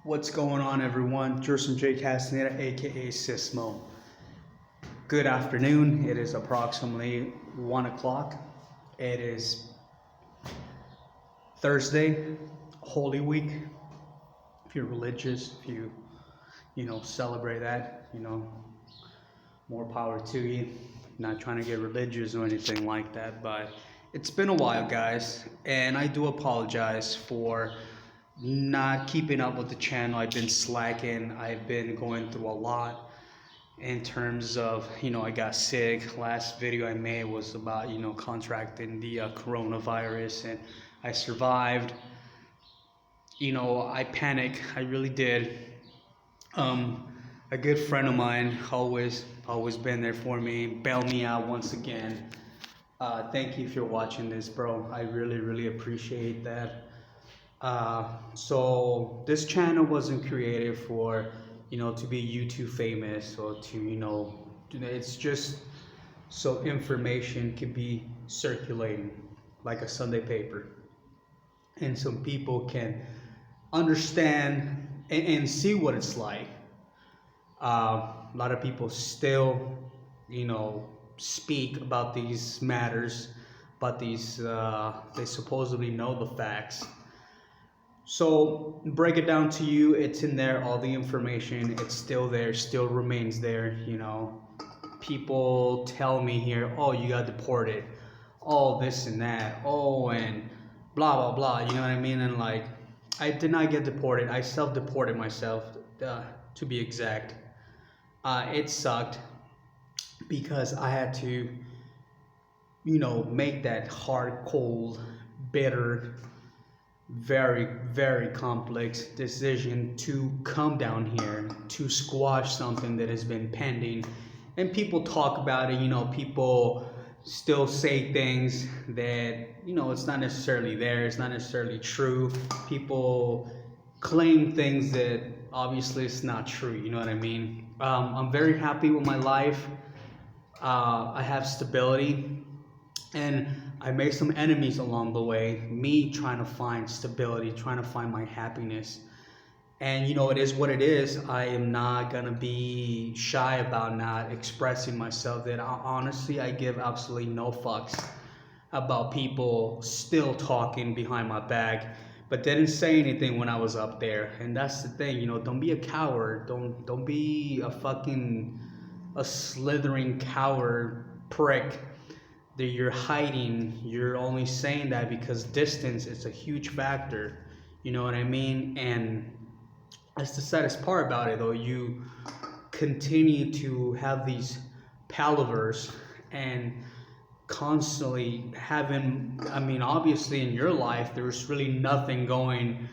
What's going on, everyone? Jerson J. Castaneda, aka Sismo. Good afternoon. It is approximately 1 o'clock. It is Thursday, Holy Week. If you're religious, if you celebrate that, more power to you. Not trying to get religious or anything like that, but it's been a while, guys, and I do apologize for not keeping up with the channel. I've been slacking. I've been going through a lot in terms of, I got sick. Last video I made was about, contracting the coronavirus, and I survived. I panicked. I really did. A good friend of mine, always been there for me, bailed me out once again. Thank you if you're watching this, bro. I really appreciate that. So this channel wasn't created for, to be YouTube famous or to, it's just so information can be circulating like a Sunday paper, and some people can understand and see what it's like. A lot of people still, speak about these matters, but they supposedly know the facts. So break it down to you. It's in there, all the information. It's still there, still remains there. People tell me here, oh, you got deported, oh, this and that, oh, and blah blah blah. You know what I mean? And like, I did not get deported. I self-deported myself, to be exact. It sucked because I had to, make that hard, cold, bitter, very complex decision to come down here to squash something that has been pending. And people talk about it, people still say things that, it's not necessarily there, it's not necessarily true. People claim things that obviously it's not true, you know what I mean? I'm very happy with my life. I have stability, and I made some enemies along the way, me trying to find stability, trying to find my happiness. And it is what it is. I am not gonna be shy about not expressing myself. That honestly, I give absolutely no fucks about people still talking behind my back, but didn't say anything when I was up there. And that's the thing, don't be a coward. Don't be a slithering coward prick that you're hiding. You're only saying that because distance is a huge factor. You know what I mean? And that's the saddest part about it, though. You continue to have these palavers and constantly having, obviously in your life, there's really nothing going,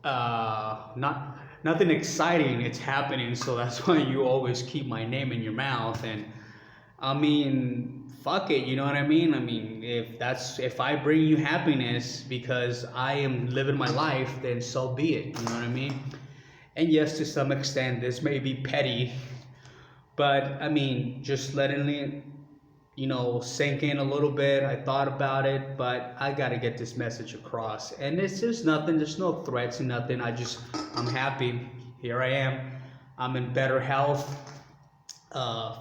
nothing exciting it's happening. So that's why you always keep my name in your mouth. And fuck it, you know what I mean? If I bring you happiness because I am living my life, then so be it, you know what I mean? And yes, to some extent, this may be petty, but just letting it, sink in a little bit. I thought about it, but I gotta get this message across. And it's just nothing, there's no threats and nothing. I'm happy. Here I am. I'm in better health,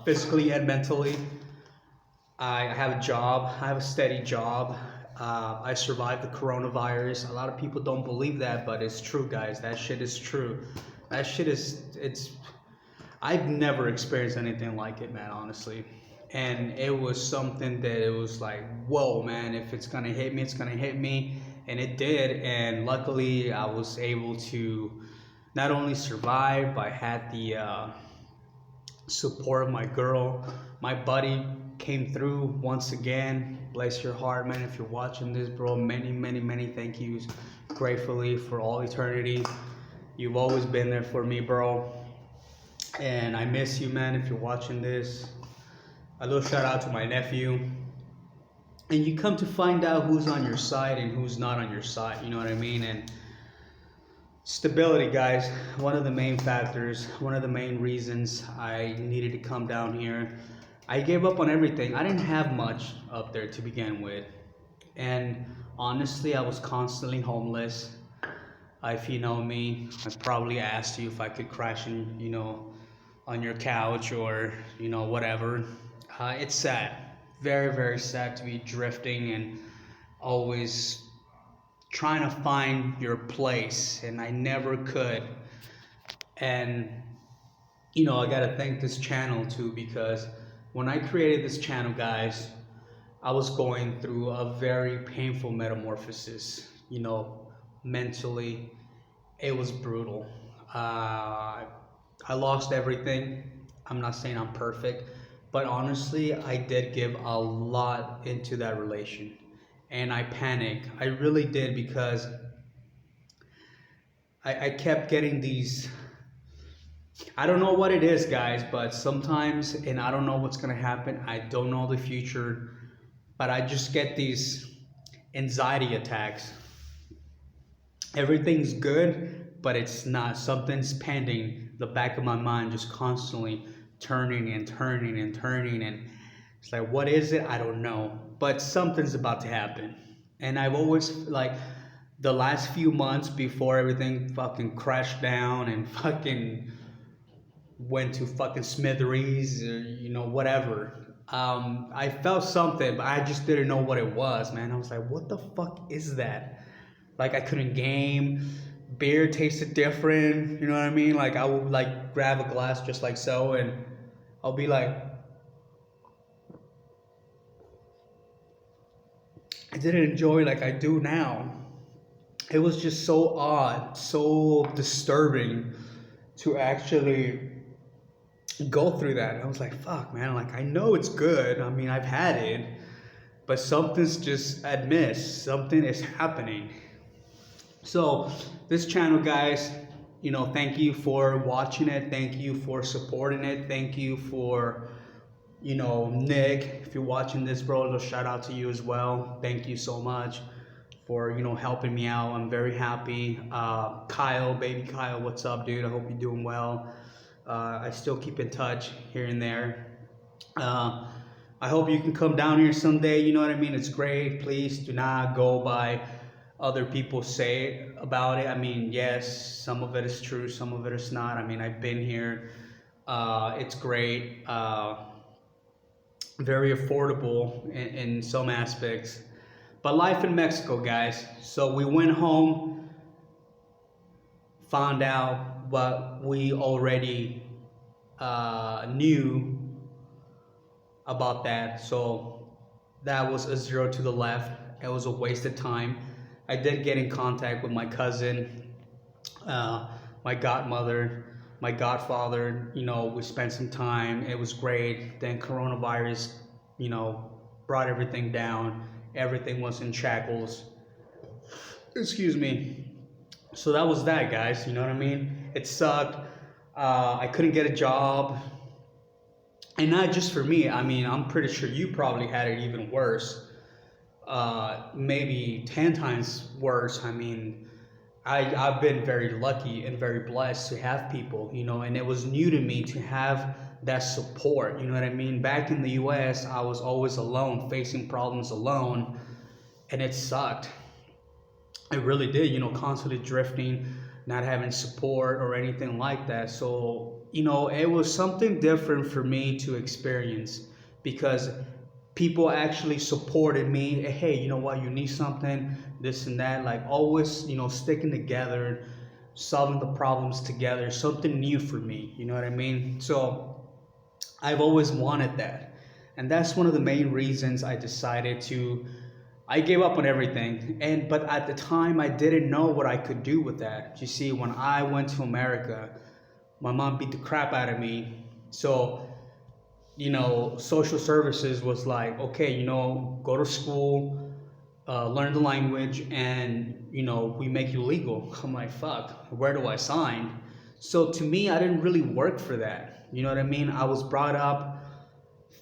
physically and mentally. I have a job. I have a steady job. I survived the coronavirus. A lot of people don't believe that, but it's true, guys. That shit is true. I've never experienced anything like it, man, honestly. And it was something that it was like, whoa, man, if it's gonna hit me, it's gonna hit me. And it did. And luckily, I was able to not only survive, but I had the support of my girl. My buddy came through once again. Bless your heart, man. If you're watching this, bro, many thank yous. Gratefully for all eternity. You've always been there for me, bro. And I miss you, man, if you're watching this. A little shout out to my nephew. And you come to find out who's on your side and who's not on your side, you know what I mean? And stability, guys, one of the main factors, one of the main reasons I needed to come down here. I gave up on everything. I didn't have much up there to begin with. And honestly, I was constantly homeless. If you know me, I probably asked you if I could crash in, on your couch or, whatever. It's sad. Very, very sad to be drifting and always trying to find your place, and I never could. And I gotta thank this channel too, because when I created this channel, guys, I was going through a very painful metamorphosis. Mentally, it was brutal. I lost everything. I'm not saying I'm perfect, but honestly, I did give a lot into that relation, and I panicked. I really did, because I kept getting these. I don't know what it is, guys, but sometimes, and I don't know what's gonna happen. I don't know the future, but I just get these anxiety attacks. Everything's good, but it's not. Something's pending. The back of my mind just constantly turning and turning and turning, and it's like, what is it? I don't know, but something's about to happen. And I've always, like, the last few months before everything fucking crashed down and fucking went to fucking smithereens, or whatever. I felt something, but I just didn't know what it was, man. I was like, what the fuck is that? Like, I couldn't game. Beer tasted different. You know what I mean? Like, I would like grab a glass just like so, and I'll be like, I didn't enjoy like I do now. It was just so odd, so disturbing to actually go through that. I was like, fuck, man. Like, I know it's good. I mean, I've had it, but something's just amiss. Something is happening. So this channel, guys, thank you for watching it. Thank you for supporting it. Thank you for, Nick, if you're watching this, bro, a little shout out to you as well. Thank you so much for, helping me out. I'm very happy. Kyle, baby Kyle, what's up, dude? I hope you're doing well. I still keep in touch here and there. I hope you can come down here someday. You know what I mean? It's great. Please do not go by other people say about it. I mean, yes, some of it is true, some of it is not. I mean, I've been here. It's great. Very affordable in some aspects. But life in Mexico, guys. So we went home, found out what we already knew about that. So that was a zero to the left. It was a waste of time. I did get in contact with my cousin, my godmother, my godfather. We spent some time. It was great. Then coronavirus, brought everything down. Everything was in shackles. Excuse me. So that was that, guys. You know what I mean? It sucked. I couldn't get a job. And not just for me. I mean, I'm pretty sure you probably had it even worse. Maybe 10 times worse. I mean, I've been very lucky and very blessed to have people, and it was new to me to have that support. You know what I mean? Back in the US, I was always alone, facing problems alone, and it sucked. It really did, constantly drifting, not having support or anything like that. So, it was something different for me to experience, because people actually supported me. Hey, you know what? You need something, this and that. Like, always, sticking together, solving the problems together. Something new for me. You know what I mean? So I've always wanted that. And that's one of the main reasons I decided to. I gave up on everything. But at the time, I didn't know what I could do with that. You see, when I went to America, my mom beat the crap out of me. So, social services was like, okay, go to school, learn the language, and, we make you legal. I'm like, fuck, where do I sign? So to me, I didn't really work for that. You know what I mean? I was brought up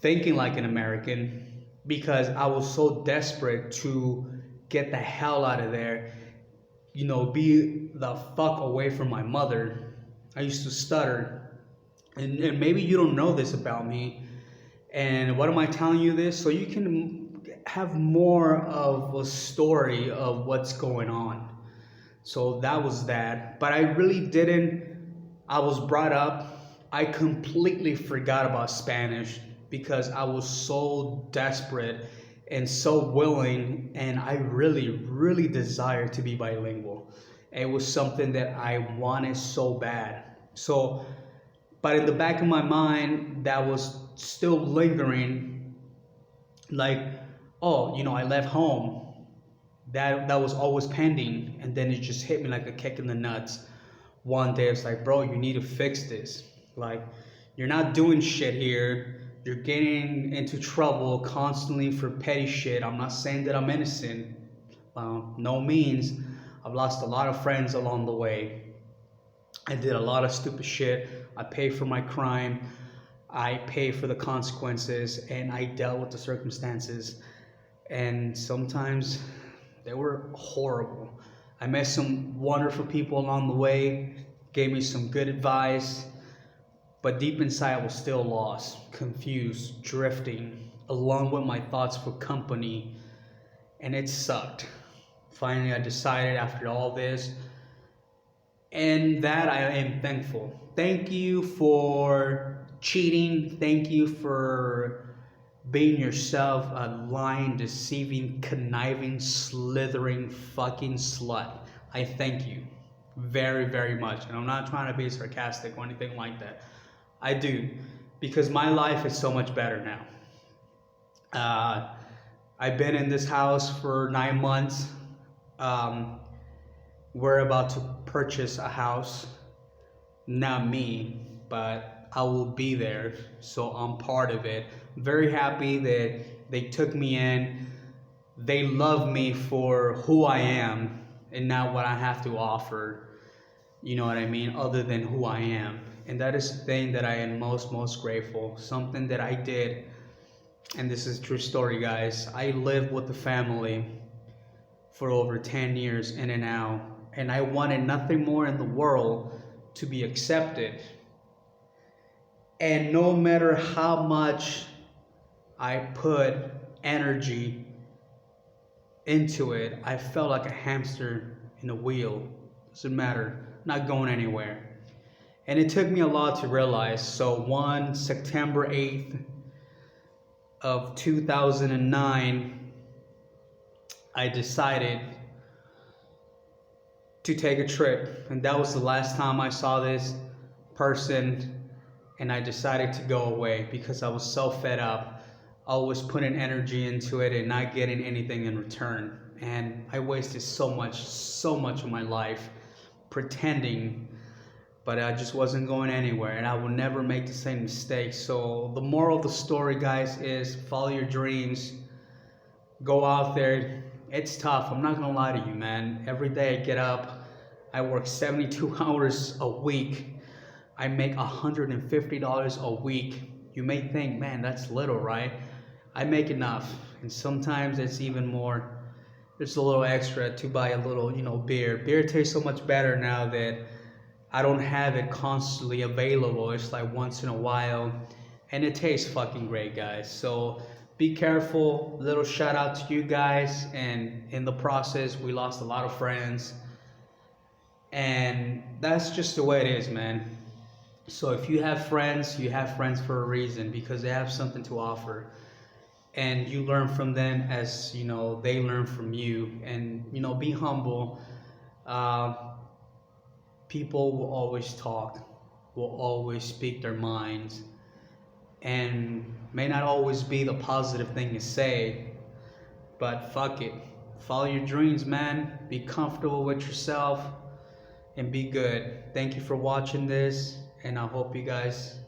thinking like an American, because I was so desperate to get the hell out of there, be the fuck away from my mother. I used to stutter. And maybe you don't know this about me. And what am I telling you this? So you can have more of a story of what's going on. So that was that. But I really didn't. I was brought up. I completely forgot about Spanish because I was so desperate and so willing, and I really, really desired to be bilingual. It was something that I wanted so bad. So, but in the back of my mind, that was still lingering, like, oh, I left home. That was always pending, and then it just hit me like a kick in the nuts. One day it's like, bro, you need to fix this. Like, you're not doing shit here. You're getting into trouble constantly for petty shit. I'm not saying that I'm innocent. No means. I've lost a lot of friends along the way. I did a lot of stupid shit. I paid for my crime. I paid for the consequences, and I dealt with the circumstances. And sometimes they were horrible. I met some wonderful people along the way, gave me some good advice, but deep inside I was still lost, confused, drifting, along with my thoughts for company, and it sucked. Finally, I decided after all this, and that I am thankful. Thank you for cheating. Thank you for being yourself, a lying, deceiving, conniving, slithering fucking slut. I thank you very, very much. And I'm not trying to be sarcastic or anything like that. I do, because my life is so much better now. I've been in this house for 9 months. We're about to purchase a house. Not me, but I will be there, so I'm part of it. Very happy that they took me in. They love me for who I am and not what I have to offer. You know what I mean? Other than who I am. And that is the thing that I am most grateful. Something that I did, and this is a true story, guys. I lived with the family for over 10 years in and out, and I wanted nothing more in the world to be accepted. And no matter how much I put energy into it, I felt like a hamster in a wheel. Doesn't matter, not going anywhere. And it took me a lot to realize. So one September 8th of 2009, I decided to take a trip. And that was the last time I saw this person, and I decided to go away because I was so fed up. I was putting energy into it and not getting anything in return. And I wasted so much of my life pretending, but I just wasn't going anywhere, and I will never make the same mistake. So the moral of the story, guys, is follow your dreams. Go out there. It's tough. I'm not gonna lie to you, man. Every day I get up, I work 72 hours a week. I make $150 a week. You may think, man, that's little, right? I make enough, and sometimes it's even more. There's a little extra to buy a little, beer. Beer tastes so much better now that I don't have it constantly available. It's like once in a while, and it tastes fucking great, guys. So be careful. Little shout out to you guys. And in the process, we lost a lot of friends, and that's just the way it is, man. So if you have friends for a reason, because they have something to offer, and you learn from them as they learn from you. And be humble. People will always talk, will always speak their minds, and may not always be the positive thing to say, but fuck it. Follow your dreams, man. Be comfortable with yourself and be good. Thank you for watching this, and I hope you guys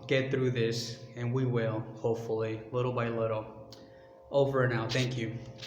get through this, and we will, hopefully, little by little. Over and out. Thank you.